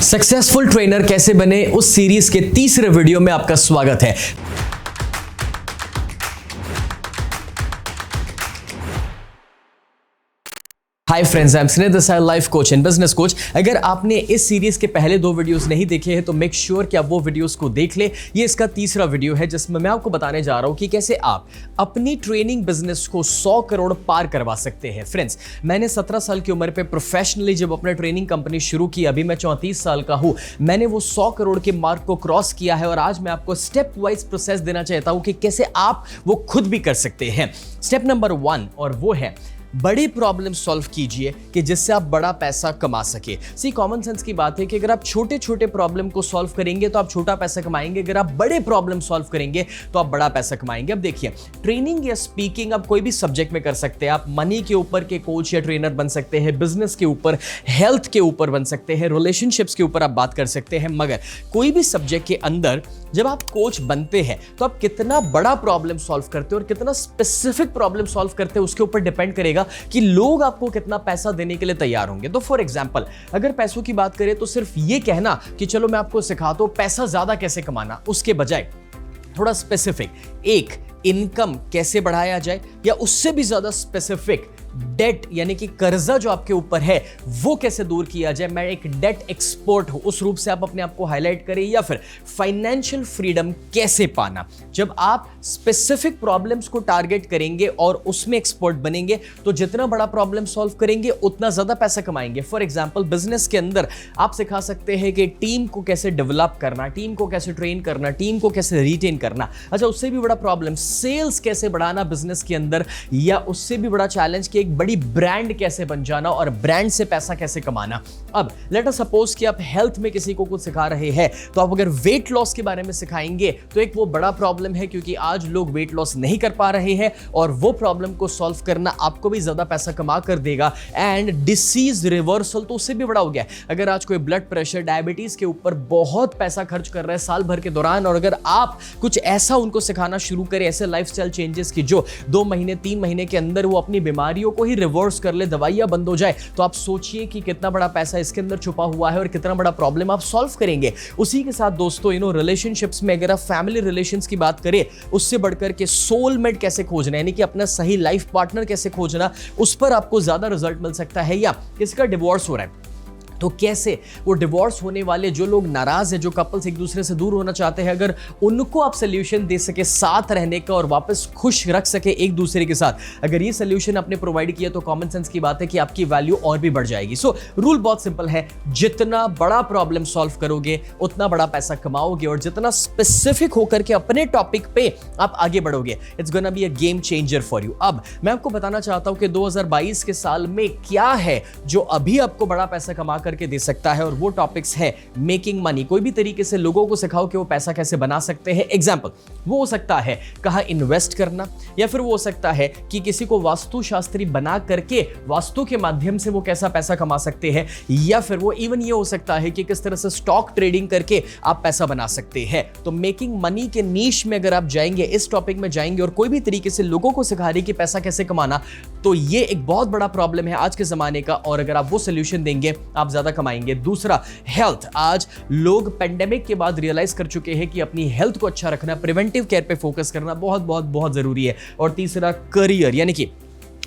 Successful trainer कैसे बने उस सीरीज के तीसरे वीडियो में आपका स्वागत है। हाय फ्रेंड्स, आई एम स्नेह Desai, life coach and business coach. अगर आपने इस सीरीज के पहले 2 वीडियोस नहीं देखे हैं तो मेक श्योर कि आप वो वीडियोस को देख ले। ये इसका तीसरा वीडियो है जिसमें मैं आपको बताने जा रहा हूं कि कैसे आप अपनी ट्रेनिंग बिजनेस को 100 करोड़ पार करवा सकते हैं। फ्रेंड्स, मैंने 17 साल की उम्र पे प्रोफेशनली जब अपना ट्रेनिंग कंपनी शुरू की, अभी मैं 34 साल का हूं, मैंने वो 100 करोड़ के मार्क को क्रॉस किया है और आज मैं आपको स्टेप वाइज प्रोसेस देना चाहता हूं कि कैसे आप वो खुद भी कर सकते हैं। स्टेप नंबर 1 और वो है बड़ी प्रॉब्लम सॉल्व कीजिए कि जिससे आप बड़ा पैसा कमा सके। सी कॉमन सेंस की बात है कि अगर आप छोटे छोटे प्रॉब्लम को सॉल्व करेंगे तो आप छोटा पैसा कमाएंगे, अगर आप बड़े प्रॉब्लम सॉल्व करेंगे तो आप बड़ा पैसा कमाएंगे। अब देखिए, ट्रेनिंग या स्पीकिंग आप कोई भी सब्जेक्ट में कर सकते हैं। आप मनी के ऊपर के कोच या ट्रेनर बन सकते हैं, बिजनेस के ऊपर, हेल्थ के ऊपर बन सकते हैं, रिलेशनशिप्स के ऊपर आप बात कर सकते हैं। मगर कोई भी सब्जेक्ट के अंदर जब आप कोच बनते हैं तो आप कितना बड़ा प्रॉब्लम सॉल्व करते हो और कितना स्पेसिफिक प्रॉब्लम सॉल्व करते हैं उसके ऊपर डिपेंड करेगा कि लोग आपको कितना पैसा देने के लिए तैयार होंगे। तो फॉर एग्जांपल, अगर पैसों की बात करें तो सिर्फ ये कहना कि चलो मैं आपको सिखाता हूं पैसा ज्यादा कैसे कमाना, उसके बजाय थोड़ा स्पेसिफिक, एक इनकम कैसे बढ़ाया जाए, या उससे भी ज्यादा स्पेसिफिक डेट यानी कि कर्जा जो आपके ऊपर है वो कैसे दूर किया जाए। मैं एक डेट एक्सपर्ट हूं, उस रूप से आप अपने आप को हाईलाइट करें। या फिर फाइनेंशियल फ्रीडम कैसे पाना। जब आप स्पेसिफिक प्रॉब्लम्स को टारगेट करेंगे और उसमें एक्सपर्ट बनेंगे तो जितना बड़ा प्रॉब्लम सॉल्व करेंगे उतना ज्यादा पैसा कमाएंगे। फॉर एग्जांपल, बिजनेस के अंदर आप सिखा सकते हैं कि टीम को कैसे डेवलप करना, टीम को कैसे ट्रेन करना, टीम को कैसे रिटेन करना। अच्छा, उससे भी बड़ा प्रॉब्लम सेल्स कैसे बढ़ाना बिजनेस के अंदर, या उससे भी बड़ा चैलेंज कि एक बड़ी ब्रांड कैसे बन जाना और ब्रांड से पैसा कैसे कमाना। अब लेट अस सपोज कि आप हेल्थ में किसी को कुछ सिखा रहे हैं, तो आप अगर वेट लॉस के बारे में सिखाएंगे तो एक वो बड़ा प्रॉब्लम है, क्योंकि आज लोग वेट लॉस नहीं कर पा रहे हैं और वो प्रॉब्लम को सॉल्व करना आपको भी ज्यादा पैसा कमा कर देगा। एंड डिसीज रिवर्सल तो उससे भी बड़ा हो गया। अगर आज कोई ब्लड प्रेशर, डायबिटीज के ऊपर बहुत पैसा खर्च कर रहा है साल भर के दौरान, और अगर आप कुछ ऐसा उनको सिखाना शुरू करें, ऐसे लाइफस्टाइल चेंजेस की जो 2 महीने 3 महीने के अंदर वो अपनी बीमारियों को ही रिवर्स कर ले, दवाइयां बंद हो जाए, तो आप सोचिए कि कितना बड़ा पैसा इसके अंदर छुपा हुआ है और कितना बड़ा प्रॉब्लम आप सॉल्व करेंगे। उसी के साथ दोस्तों, रिलेशनशिप्स में अगर आप फैमिली रिलेशंस की बात करें, उससे बढ़कर के सोलमेट कैसे खोजना, यानी कि अपना सही लाइफ पार्टनर कैसे खोजना, उस पर आपको ज्यादा रिजल्ट मिल सकता है। या किसी का डिवोर्स हो रहा है तो कैसे वो डिवोर्स होने वाले जो लोग नाराज हैं, जो कपल्स एक दूसरे से दूर होना चाहते हैं, अगर उनको आप सोल्यूशन दे सके साथ रहने का और वापस खुश रख सके एक दूसरे के साथ, अगर ये सोल्यूशन आपने प्रोवाइड किया तो कॉमन सेंस की बात है कि आपकी वैल्यू और भी बढ़ जाएगी। सो रूल बहुत सिंपल है, जितना बड़ा प्रॉब्लम सॉल्व करोगे उतना बड़ा पैसा कमाओगे, और जितना स्पेसिफिक होकर के अपने टॉपिक पे आप आगे बढ़ोगे, it's gonna be a game changer for you. अब मैं आपको बताना चाहता हूं कि 2022 के साल में क्या है जो अभी आपको बड़ा पैसा कमा करके दे सकता है, और वो टॉपिक्स है मेकिंग मनी। कोई भी तरीके से लोगों को सिखाओ कि वो पैसा कैसे बना सकते हैं। एग्जांपल, वो हो सकता है कहां इन्वेस्ट करना, या फिर वो हो सकता है कि किसी को वास्तुशास्त्री बना करके वास्तु के माध्यम से वो कैसा पैसा कमा सकते हैं, या फिर वो इवन ये हो सकता है कि किस तरह से स्टॉक ट्रेडिंग करके आप पैसा बना सकते हैं। तो मेकिंग मनी के नीश में अगर आप जाएंगे, इस टॉपिक में जाएंगे और कोई भी तरीके से लोगों को सिखा रहे कि पैसा कैसे कमाना, तो ये एक बहुत बड़ा प्रॉब्लम है आज के जमाने का, और अगर आप वो सोल्यूशन देंगे आप ज्यादा कमाएंगे। दूसरा, हेल्थ। आज लोग पेंडेमिक के बाद रियलाइज कर चुके हैं कि अपनी हेल्थ को अच्छा रखना, प्रिवेंटिव केयर पे फोकस करना बहुत बहुत बहुत जरूरी है। और तीसरा, करियर, यानी कि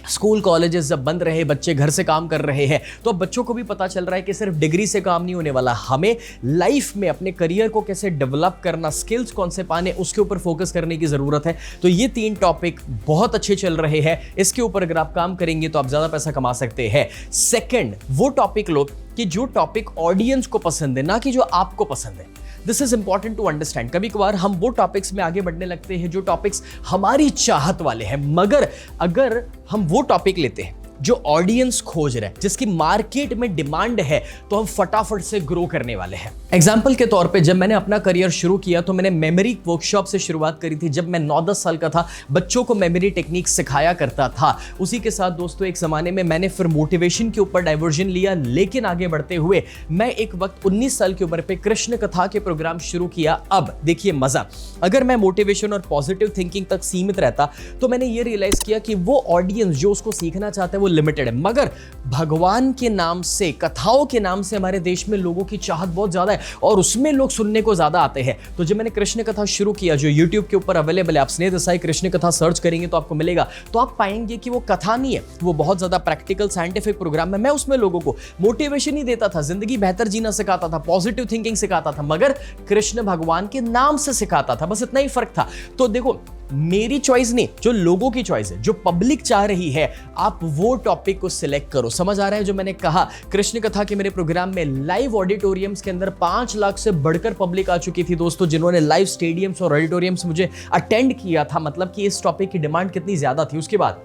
स्कूल कॉलेजेस जब बंद रहे, बच्चे घर से काम कर रहे हैं, तो अब बच्चों को भी पता चल रहा है कि सिर्फ डिग्री से काम नहीं होने वाला, हमें लाइफ में अपने करियर को कैसे डेवलप करना, स्किल्स कौन से पाने, उसके ऊपर फोकस करने की जरूरत है। तो ये 3 टॉपिक बहुत अच्छे चल रहे हैं, इसके ऊपर अगर आप काम करेंगे तो आप ज्यादा पैसा कमा सकते हैं। सेकंड, वो टॉपिक लो कि जो टॉपिक ऑडियंस को पसंद है, ना कि जो आपको पसंद है। This is important to understand. कभी कभार हम वो टॉपिक्स में आगे बढ़ने लगते हैं जो टॉपिक्स हमारी चाहत वाले हैं, मगर अगर हम वो टॉपिक लेते हैं जो ऑडियंस खोज रहा है, जिसकी मार्केट में डिमांड है, तो हम फटाफट से ग्रो करने वाले हैं। एग्जाम्पल के तौर पे जब मैंने अपना करियर शुरू किया तो मैंने मेमोरी वर्कशॉप से शुरुआत करी थी। जब मैं 9-10 साल का था, बच्चों को मेमोरी टेक्निक सिखाया करता था। उसी के साथ दोस्तों एक जमाने में मैंने फिर मोटिवेशन के ऊपर डाइवर्जन लिया, लेकिन आगे बढ़ते हुए मैं एक वक्त 19 साल की उम्र पे कृष्ण कथा के प्रोग्राम शुरू किया। अब देखिए मजा, अगर मैं मोटिवेशन और पॉजिटिव थिंकिंग तक सीमित रहता तो मैंने ये रियलाइज किया कि वो ऑडियंस जो उसको सीखना चाहता है वो लिमिटेड है, मगर भगवान के नाम से, कथाओं के नाम से हमारे देश में लोगों की चाहत बहुत ज्यादा है और उसमें लोग सुनने को ज्यादा आते हैं। तो जब मैंने कृष्ण कथा शुरू किया, जो YouTube के ऊपर अवेलेबल है, आप स्नेह देसाई कृष्ण कथा सर्च करेंगे तो आपको मिलेगा, तो आप पाएंगे कि वो कथा नहीं है, वो बहुत ज्यादा प्रैक्टिकल साइंटिफिक प्रोग्राम है। मैं उसमें लोगों को मोटिवेशन ही देता था, जिंदगी बेहतर जीना सिखाता था, पॉजिटिव थिंकिंग सिखाता था, मगर कृष्ण भगवान के नाम से सिखाता था, बस इतना ही फर्क था। तो देखो, मेरी चॉइस नहीं, जो लोगों की चॉइस है, जो पब्लिक चाह रही है, आप वो टॉपिक को सिलेक्ट करो। समझ आ रहा है जो मैंने कहा? कृष्ण कथा के मेरे प्रोग्राम में लाइव ऑडिटोरियम्स के अंदर 5 लाख से बढ़कर पब्लिक आ चुकी थी दोस्तों, जिन्होंने लाइव स्टेडियम्स और ऑडिटोरियम्स मुझे अटेंड किया था। मतलब कि इस टॉपिक की डिमांड कितनी ज्यादा थी। उसके बाद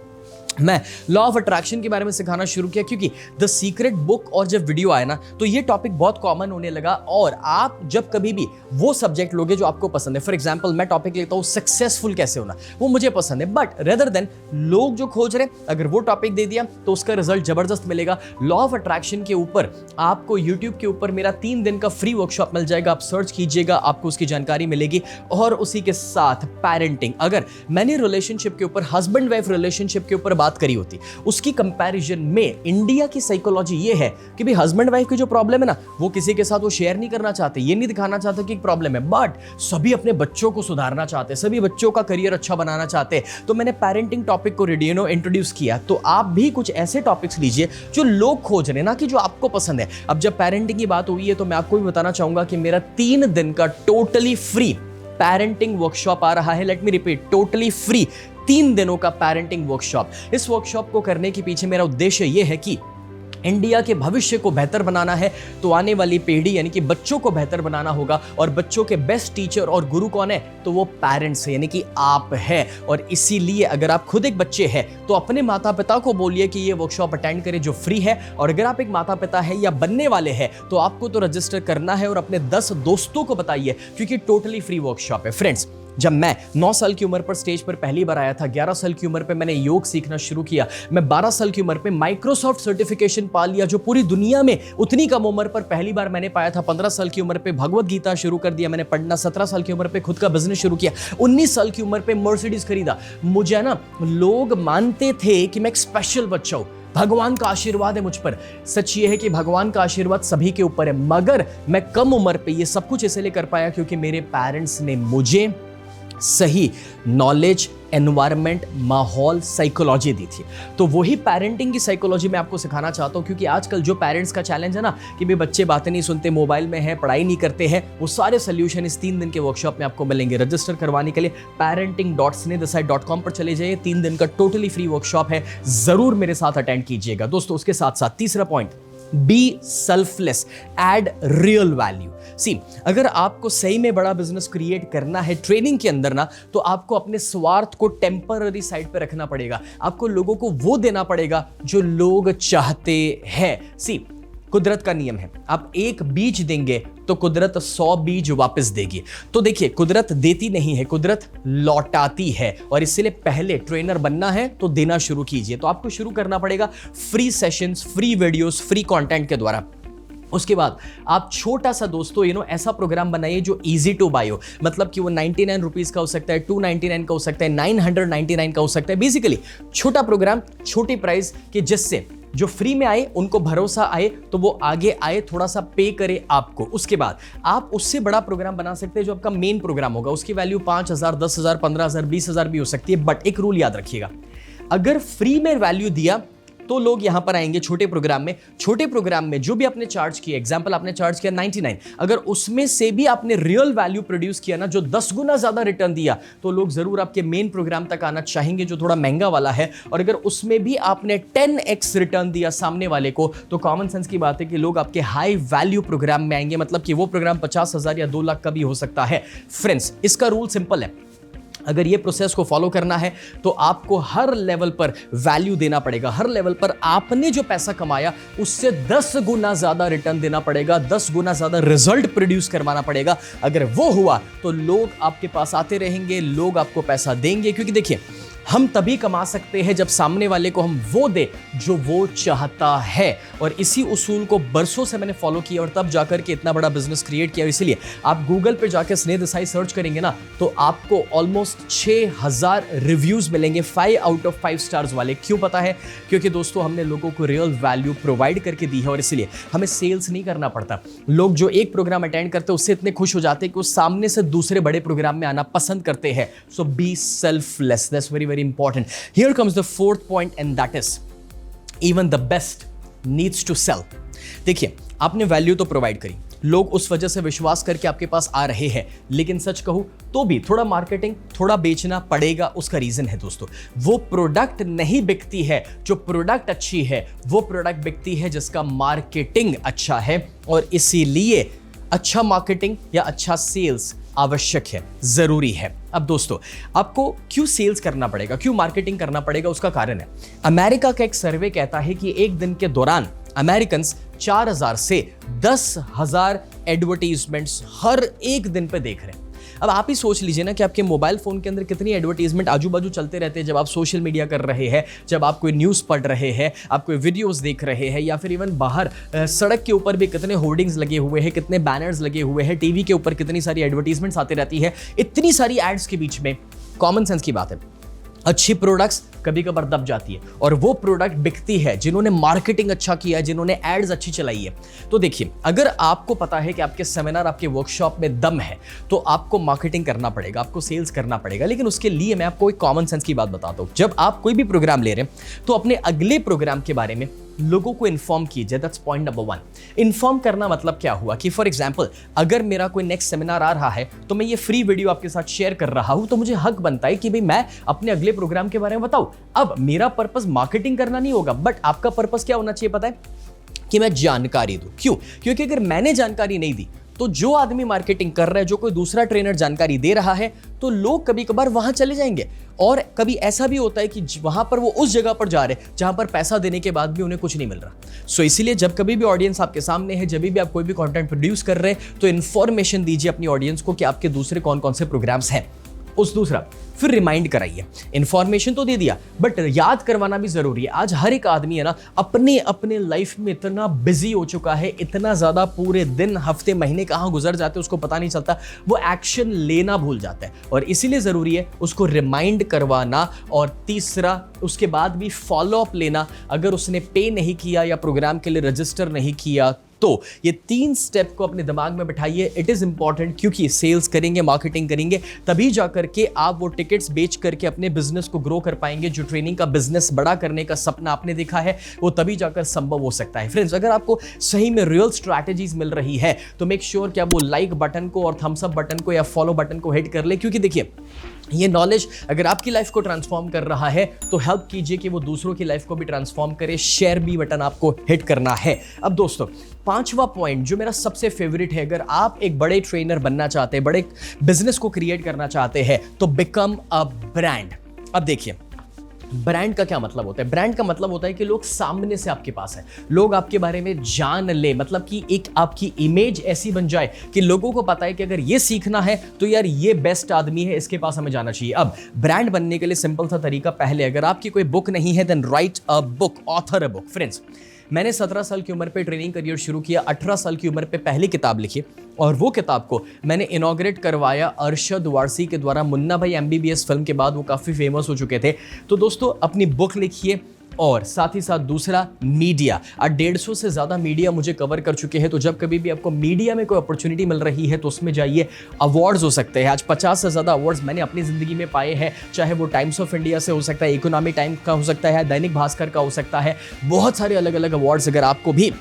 मैं लॉ ऑफ अट्रैक्शन के बारे में सिखाना शुरू किया, क्योंकि द सीक्रेट बुक और जब वीडियो आया ना, तो ये टॉपिक बहुत कॉमन होने लगा। और आप जब कभी भी वो सब्जेक्ट लोगे जो आपको पसंद है, फॉर एग्जांपल मैं टॉपिक लेता हूं सक्सेसफुल कैसे होना, वो मुझे पसंद है, बट रेदर देन लोग जो खोज रहे, अगर वो टॉपिक दे दिया तो उसका रिजल्ट जबरदस्त मिलेगा। लॉ ऑफ अट्रैक्शन के ऊपर आपको यूट्यूब के ऊपर मेरा 3 दिन का फ्री वर्कशॉप मिल जाएगा, आप सर्च कीजिएगा, आपको उसकी जानकारी मिलेगी। और उसी के साथ पेरेंटिंग, अगर मैंने रिलेशनशिप के ऊपर, हस्बैंड वाइफ रिलेशनशिप के ऊपर बात करी होती, उसकी कंपैरिजन में इंडिया की साइकोलॉजी ये है कि भी हस्बैंड वाइफ की जो प्रॉब्लम है ना, वो किसी के साथ वो शेयर नहीं करना चाहते, ये नहीं दिखाना चाहते कि प्रॉब्लम है, बट सभी अपने बच्चों को सुधारना चाहते, सभी बच्चों का करियर अच्छा बनाना चाहते। तो मैंने पेरेंटिंग टॉपिक को रेडियो इंट्रोड्यूस किया। तो आप भी कुछ ऐसे टॉपिक्स लीजिए जो लोग खोज रहे हैं, ना कि जो आपको पसंद है। अब जब पेरेंटिंग की बात हुई है तो मैं आपको भी बताना चाहूंगा कि मेरा 3 दिन का टोटली फ्री पेरेंटिंग वर्कशॉप आ रहा है। Let me repeat, totally free 3 दिनों का पेरेंटिंग वर्कशॉप। इस वर्कशॉप को करने के पीछे मेरा उद्देश्य यह है कि इंडिया के भविष्य को बेहतर बनाना है, तो आने वाली पीढ़ी यानी कि बच्चों को बेहतर बनाना होगा। और बच्चों के बेस्ट टीचर और गुरु कौन है? तो वो पेरेंट्स है, यानी कि आप है। और इसीलिए अगर आप खुद एक बच्चे हैं तो अपने माता पिता को बोलिए कि ये वर्कशॉप अटेंड करें जो फ्री है। और अगर आप एक माता पिता है या बनने वाले हैं तो आपको तो रजिस्टर करना है और अपने 10 दोस्तों को बताइए, क्योंकि टोटली फ्री वर्कशॉप है। फ्रेंड्स, जब मैं 9 साल की उम्र पर स्टेज पर पहली बार आया था, 11 साल की उम्र पे मैंने योग सीखना शुरू किया, मैं 12 साल की उम्र पे माइक्रोसॉफ्ट सर्टिफिकेशन पा लिया, जो पूरी दुनिया में उतनी कम उम्र पर पहली बार मैंने पाया था। 15 साल की उम्र पे भगवत गीता शुरू कर दिया मैंने पढ़ना, 17 साल की उम्र पे खुद का बिजनेस शुरू किया, 19 साल की उम्र पे मर्सिडीज खरीदा। मुझे ना लोग मानते थे कि मैं एक स्पेशल बच्चा हूं, भगवान का आशीर्वाद है मुझ पर। सच ये है कि भगवान का आशीर्वाद सभी के ऊपर है, मगर मैं कम उम्र पे ये सब कुछ इसलिए कर पाया क्योंकि मेरे पेरेंट्स ने मुझे सही नॉलेज, एनवायरनमेंट, माहौल, साइकोलॉजी दी थी। तो वही पेरेंटिंग की साइकोलॉजी मैं आपको सिखाना चाहता हूं, क्योंकि आजकल जो पेरेंट्स का चैलेंज है ना कि भाई बच्चे बातें नहीं सुनते, मोबाइल में है, पढ़ाई नहीं करते हैं, वो सारे सोल्यूशन इस 3 दिन के वर्कशॉप में आपको मिलेंगे। रजिस्टर करवाने के लिए parenting.snehdesai.com पर चले जाइए। 3 दिन का टोटली फ्री वर्कशॉप है, जरूर मेरे साथ अटेंड कीजिएगा दोस्तों। उसके साथ साथ तीसरा point, be selfless, add real value. See, अगर आपको सही में बड़ा बिजनेस क्रिएट करना है ट्रेनिंग के अंदर ना, तो आपको अपने स्वार्थ को टेम्पररी साइड पे रखना पड़ेगा। आपको लोगों को वो देना पड़ेगा जो लोग चाहते हैं। सी, कुदरत का नियम है, आप एक बीज देंगे तो कुदरत 100 बीज वापस देगी। तो देखिए, कुदरत देती नहीं है, कुदरत लौटाती है। और इसलिए पहले ट्रेनर बनना है तो देना शुरू कीजिए। तो आपको शुरू करना पड़ेगा free sessions, free videos, free content के द्वारा। उसके बाद आप छोटा सा दोस्तों ऐसा प्रोग्राम बनाइए जो इजी टू बाय हो, मतलब कि वो 99 रुपीज का हो सकता है, 299 का हो सकता है, 999 का हो सकता है। बेसिकली छोटा प्रोग्राम, छोटी प्राइस, कि जिससे जो फ्री में आए उनको भरोसा आए तो वो आगे आए, थोड़ा सा पे करे आपको। उसके बाद आप उससे बड़ा प्रोग्राम बना सकते हैं जो आपका मेन प्रोग्राम होगा। उसकी वैल्यू 5,000, 10,000, 15,000, 20,000 भी हो सकती है। बट एक रूल याद रखिएगा, अगर फ्री में वैल्यू दिया तो लोग यहां पर आएंगे छोटे प्रोग्राम में। छोटे प्रोग्राम में जो भी आपने चार्ज किया, एग्जांपल आपने चार्ज किया 99, अगर उसमें से भी आपने रियल वैल्यू प्रोड्यूस किया ना, जो 10 गुना ज्यादा रिटर्न दिया, तो लोग जरूर आपके मेन प्रोग्राम तक आना चाहेंगे जो थोड़ा महंगा वाला है। और अगर उसमें भी आपने 10x रिटर्न दिया सामने वाले को, तो कॉमन सेंस की बात है कि लोग आपके हाई वैल्यू प्रोग्राम में आएंगे, मतलब कि वो प्रोग्राम 50,000 या 2 लाख का भी हो सकता है। फ्रेंड्स, इसका रूल सिंपल है, अगर ये प्रोसेस को फॉलो करना है तो आपको हर लेवल पर वैल्यू देना पड़ेगा। हर लेवल पर आपने जो पैसा कमाया उससे 10 गुना ज्यादा रिटर्न देना पड़ेगा, 10 गुना ज्यादा रिजल्ट प्रोड्यूस करवाना पड़ेगा। अगर वो हुआ तो लोग आपके पास आते रहेंगे, लोग आपको पैसा देंगे। क्योंकि देखिए, हम तभी कमा सकते हैं जब सामने वाले को हम वो दे जो वो चाहता है। और इसी उसूल को बरसों से मैंने फॉलो किया और तब जाकर के इतना बड़ा बिजनेस क्रिएट किया। इसीलिए आप गूगल पे जाकर स्नेह देसाई सर्च करेंगे ना तो आपको ऑलमोस्ट 6000 रिव्यूज मिलेंगे 5 आउट ऑफ 5 स्टार्स वाले। क्यों पता है? क्योंकि दोस्तों हमने लोगों को रियल वैल्यू प्रोवाइड करके दी है और इसलिए हमें सेल्स नहीं करना पड़ता। लोग जो एक प्रोग्राम अटेंड करते हैं उससे इतने खुश हो जाते हैं कि वो सामने से दूसरे बड़े प्रोग्राम में आना पसंद करते हैं। So be selfless, that's very very important. Here comes the fourth point and that is even the best needs to sell. देखिए, आपने वैल्यू तो प्रोवाइड करी, लोग उस वजह से विश्वास करके आपके पास आ रहे हैं, लेकिन सच कहूं तो भी थोड़ा मार्केटिंग, थोड़ा बेचना पड़ेगा। उसका रीजन है दोस्तों, वो प्रोडक्ट नहीं बिकती है जो प्रोडक्ट अच्छी है, वो प्रोडक्ट बिकती है जिसका मार्केटिंग अच्छा है। और इसीलिए अच्छा मार्केटिंग या अच्छा सेल्स आवश्यक है, जरूरी है। अब दोस्तों, आपको क्यों सेल्स करना पड़ेगा, क्यों मार्केटिंग करना पड़ेगा, उसका कारण है अमेरिका का एक सर्वे कहता है कि एक दिन के दौरान अमेरिकन 4000 से 10,000 एडवर्टीजमेंट्स हर एक दिन पे देख रहे हैं। अब आप ही सोच लीजिए ना कि आपके मोबाइल फोन के अंदर कितनी एडवर्टीजमेंट आजू बाजू चलते रहते हैं जब आप सोशल मीडिया कर रहे हैं, जब आप कोई न्यूज़ पढ़ रहे हैं, आप कोई वीडियोस देख रहे हैं, या फिर इवन बाहर सड़क के ऊपर भी कितने होर्डिंग्स लगे हुए हैं, कितने बैनर्स लगे हुए हैं, टीवी के ऊपर कितनी सारी एडवर्टीजमेंट्स आती रहती है। इतनी सारी एड्स के बीच में कॉमन सेंस की बात है, अच्छी प्रोडक्ट्स कभी कभार दब जाती है और वो प्रोडक्ट बिकती है जिन्होंने मार्केटिंग अच्छा किया है, जिन्होंने एड्स अच्छी चलाई है। तो देखिए, अगर आपको पता है कि आपके सेमिनार, आपके वर्कशॉप में दम है तो आपको मार्केटिंग करना पड़ेगा, आपको सेल्स करना पड़ेगा। लेकिन उसके लिए मैं आपको एक कॉमन सेंस की बात बताता हूं। जब आप कोई भी प्रोग्राम ले रहे हैं तो अपने अगले प्रोग्राम के बारे में लोगों को इन्फॉर्म कीजिए। That's point number 1। इन्फॉर्म करना मतलब क्या हुआ कि फॉर एग्जांपल अगर मेरा कोई नेक्स्ट सेमिनार आ रहा है तो मैं ये फ्री वीडियो आपके साथ शेयर कर रहा हूं, तो मुझे हक बनता है कि भाई मैं अपने अगले प्रोग्राम के बारे में बताऊं। अब मेरा पर्पस मार्केटिंग करना नहीं होगा, बट आपका पर्पस क्या होना चाहिए पता है? कि मैं जानकारी दूं। क्यों? क्योंकि अगर मैंने जानकारी नहीं दी तो जो आदमी मार्केटिंग कर रहा है, जो कोई दूसरा ट्रेनर जानकारी दे रहा है, तो लोग कभी कभार वहां चले जाएंगे। और कभी ऐसा भी होता है कि वहां पर वो उस जगह पर जा रहे हैं जहां पर पैसा देने के बाद भी उन्हें कुछ नहीं मिल रहा। सो इसीलिए जब कभी भी ऑडियंस आपके सामने है, जब भी आप कोई भी कंटेंट प्रोड्यूस कर रहे हैं, तो इन्फॉर्मेशन दीजिए अपनी ऑडियंस को कि आपके दूसरे कौन कौन से प्रोग्राम्स हैं। उस दूसरा फिर रिमाइंड कराइए। इंफॉर्मेशन तो दे दिया बट याद करवाना भी जरूरी है। आज हर एक आदमी है ना अपने अपने लाइफ में इतना बिजी हो चुका है, इतना ज्यादा पूरे दिन, हफ्ते, महीने कहाँ गुजर जाते हैं उसको पता नहीं चलता, वो एक्शन लेना भूल जाता है। और इसीलिए जरूरी है उसको रिमाइंड करवाना। और तीसरा, उसके बाद भी फॉलो अप लेना। अगर उसने पे नहीं किया या प्रोग्राम के लिए रजिस्टर नहीं किया तो ये 3 स्टेप को अपने दिमाग में बिठाइए। इट इज इंपॉर्टेंट, क्योंकि सेल्स करेंगे, मार्केटिंग करेंगे, तभी जाकर के आप वो टिकट्स बेच करके अपने बिजनेस को ग्रो कर पाएंगे। जो ट्रेनिंग का बिजनेस बड़ा करने का सपना आपने देखा है वो तभी जाकर संभव हो सकता है। फ्रेंड्स, अगर आपको सही में रियल स्ट्रैटेजीज मिल रही है तो मेक श्योर कि आप वो लाइक बटन को और थम्स अप बटन को या फॉलो बटन को हिट कर ले। क्योंकि देखिए, ये नॉलेज अगर आपकी लाइफ को ट्रांसफॉर्म कर रहा है तो हेल्प कीजिए कि वो दूसरों की लाइफ को भी ट्रांसफॉर्म करे। शेयर भी बटन आपको हिट करना है। अब दोस्तों, 5वां पॉइंट जो मेरा सबसे फेवरेट है, अगर आप एक बड़े ट्रेनर बनना चाहते हैं, बड़े बिजनेस को क्रिएट करना चाहते हैं, तो बिकम अ ब्रांड। अब देखिए, ब्रांड का क्या मतलब होता है? ब्रांड का मतलब होता है कि लोग सामने से आपके पास है, लोग आपके बारे में जान ले, मतलब कि एक आपकी इमेज ऐसी बन जाए कि लोगों को पता है कि अगर ये सीखना है तो यार ये बेस्ट आदमी है, इसके पास हमें जाना चाहिए। अब ब्रांड बनने के लिए सिंपल सा तरीका, पहले अगर आपकी कोई बुक नहीं है then write a book, author a book. Friends, मैंने 17 साल की उम्र पे ट्रेनिंग करियर शुरू किया, 18 साल की उम्र पे पहली किताब लिखी और वो किताब को मैंने इनॉग्रेट करवाया अरशद वारसी के द्वारा। मुन्ना भाई MBBS फिल्म के बाद वो काफ़ी फेमस हो चुके थे। तो दोस्तों, अपनी बुक लिखिए और साथ ही साथ दूसरा, मीडिया। 150 से ज़्यादा मीडिया मुझे कवर कर चुके हैं। तो जब कभी भी आपको मीडिया में कोई अपॉर्चुनिटी मिल रही है तो उसमें जाइए। अवार्ड्स हो सकते हैं, आज 50 से ज़्यादा अवार्ड्स मैंने अपनी ज़िंदगी में पाए हैं, चाहे वो टाइम्स ऑफ इंडिया से हो सकता है, इकोनॉमिक टाइम्स का हो सकता है, दैनिक भास्कर का हो सकता है, बहुत सारे अलग अलग अवार्ड्स। अगर आपको भी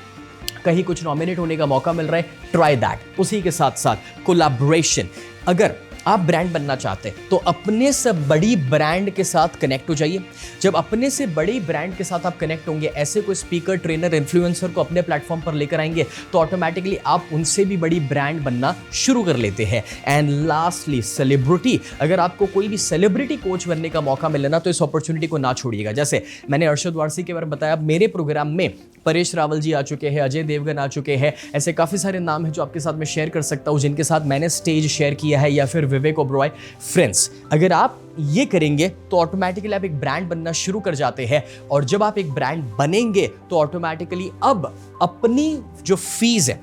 कहीं कुछ नॉमिनेट होने का मौका मिल रहा है, ट्राई दैट। उसी के साथ साथ कोलैबोरेशन। अगर आप ब्रांड बनना चाहते हैं तो अपने से बड़ी ब्रांड के साथ कनेक्ट हो जाइए। जब अपने से बड़ी ब्रांड के साथ आप कनेक्ट होंगे, ऐसे कोई स्पीकर, ट्रेनर, इन्फ्लुएंसर को अपने प्लेटफॉर्म पर लेकर आएंगे तो ऑटोमेटिकली आप उनसे भी बड़ी ब्रांड बनना शुरू कर लेते हैं। And lastly, celebrity. अगर आपको कोई भी सेलिब्रिटी कोच बनने का मौका मिले ना तो इस अपॉर्चुनिटी को ना छोड़िएगा। जैसे मैंने अरशद वारसी के बारे में बताया, मेरे प्रोग्राम में परेश रावल जी आ चुके हैं, अजय देवगन आ चुके हैं, ऐसे काफ़ी सारे नाम हैं जो आपके साथ मैं शेयर कर सकता हूँ, जिनके साथ मैंने स्टेज शेयर किया है, या फिर विवेक ओबरॉय। फ्रेंड्स, अगर आप ये करेंगे तो ऑटोमेटिकली आप एक ब्रांड बनना शुरू कर जाते हैं, और जब आप एक ब्रांड बनेंगे तो ऑटोमेटिकली अब अपनी जो फीस है,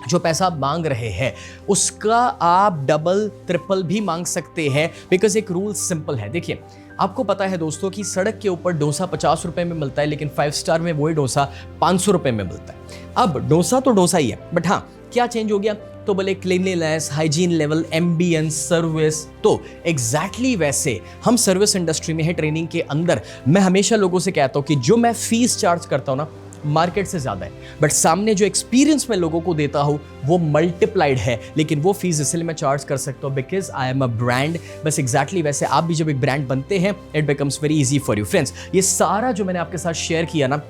जो पैसा आप मांग रहे हैं, उसका आप डबल ट्रिपल भी मांग सकते हैं, बिकॉज एक रूल सिंपल है। देखिए, आपको पता है दोस्तों कि सड़क के ऊपर डोसा 50 रुपए में मिलता है, लेकिन 5 स्टार में वही डोसा 500 रुपए में मिलता है। अब डोसा तो डोसा ही है, बट हाँ, क्या चेंज हो गया? तो बोले cleanliness, hygiene level, ambience, service. तो एग्जैक्टली वैसे हम सर्विस इंडस्ट्री में है, ट्रेनिंग के अंदर मैं हमेशा लोगों से कहता हूं कि जो मैं फीस चार्ज करता हूं ना, मार्केट से ज्यादा है, बट सामने जो एक्सपीरियंस मैं लोगों को देता हूं वो मल्टीप्लाइड है। लेकिन वो फीस इसलिए मैं चार्ज कर सकता हूं because I am a brand. बस एग्जैक्टली वैसे आप भी जब एक ब्रांड बनते हैं, it becomes very easy for you. Friends, ये सारा जो मैंने आपके साथ शेयर किया ना,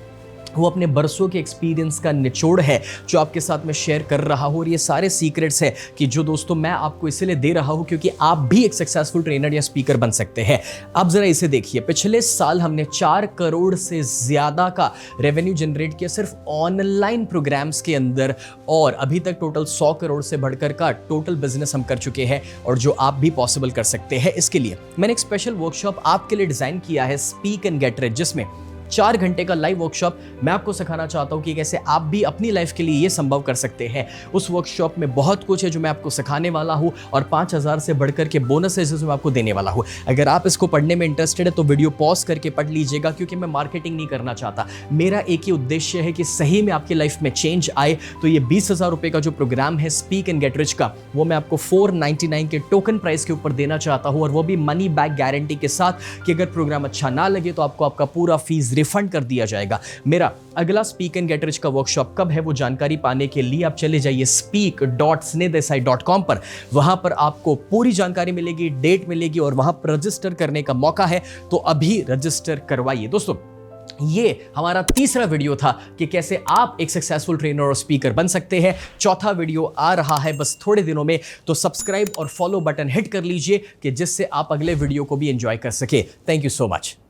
वो अपने बरसों के एक्सपीरियंस का निचोड़ है जो आपके साथ मैं शेयर कर रहा हूँ। और ये सारे सीक्रेट्स हैं कि जो दोस्तों मैं आपको इसलिए दे रहा हूँ क्योंकि आप भी एक सक्सेसफुल ट्रेनर या स्पीकर बन सकते हैं। अब जरा इसे देखिए, पिछले साल हमने 4 करोड़ से ज्यादा का रेवेन्यू जनरेट किया सिर्फ ऑनलाइन प्रोग्राम्स के अंदर, और अभी तक टोटल 100 करोड़ से बढ़कर का टोटल बिजनेस हम कर चुके हैं, और जो आप भी पॉसिबल कर सकते हैं। इसके लिए मैंने एक स्पेशल वर्कशॉप आपके लिए डिजाइन किया है, स्पीक एंड गेट रिच, जिसमें 4 घंटे का लाइव वर्कशॉप मैं आपको सिखाना चाहता हूं कि कैसे आप भी अपनी लाइफ के लिए ये संभव कर सकते हैं। उस वर्कशॉप में बहुत कुछ है जो मैं आपको सिखाने वाला हूं, और 5000 से बढ़कर के बोनस है जो मैं आपको देने वाला हूं। अगर आप इसको पढ़ने में इंटरेस्टेड है तो वीडियो पॉज करके पढ़ लीजिएगा, क्योंकि मैं मार्केटिंग नहीं करना चाहता। मेरा एक ही उद्देश्य है कि सही में आपकी लाइफ में चेंज आए। तो ये 20,000 रुपए का जो प्रोग्राम है स्पीक एंड गेट रिच का, वो मैं आपको 499 के टोकन प्राइस के ऊपर देना चाहता हूं, और वो भी मनी बैक गारंटी के साथ कि अगर प्रोग्राम अच्छा ना लगे तो आपको आपका पूरा फीस रिफंड कर दिया जाएगा। मेरा अगला स्पीक एंड गेट रिच का वर्कशॉप कब है, वो जानकारी पाने के लिए आप चले जाइए speak.snehadesai.com पर। वहां पर आपको पूरी जानकारी मिलेगी, डेट मिलेगी, और वहां पर रजिस्टर करने का मौका है, तो अभी रजिस्टर करवाइए। दोस्तों, ये हमारा तीसरा वीडियो था कि कैसे आप एक सक्सेसफुल ट्रेनर और स्पीकर बन सकते हैं। चौथा वीडियो आ रहा है बस थोड़े दिनों में, तो सब्सक्राइब और फॉलो बटन हिट कर लीजिए कि जिससे आप अगले वीडियो को भी एंजॉय कर सके। Thank you so much.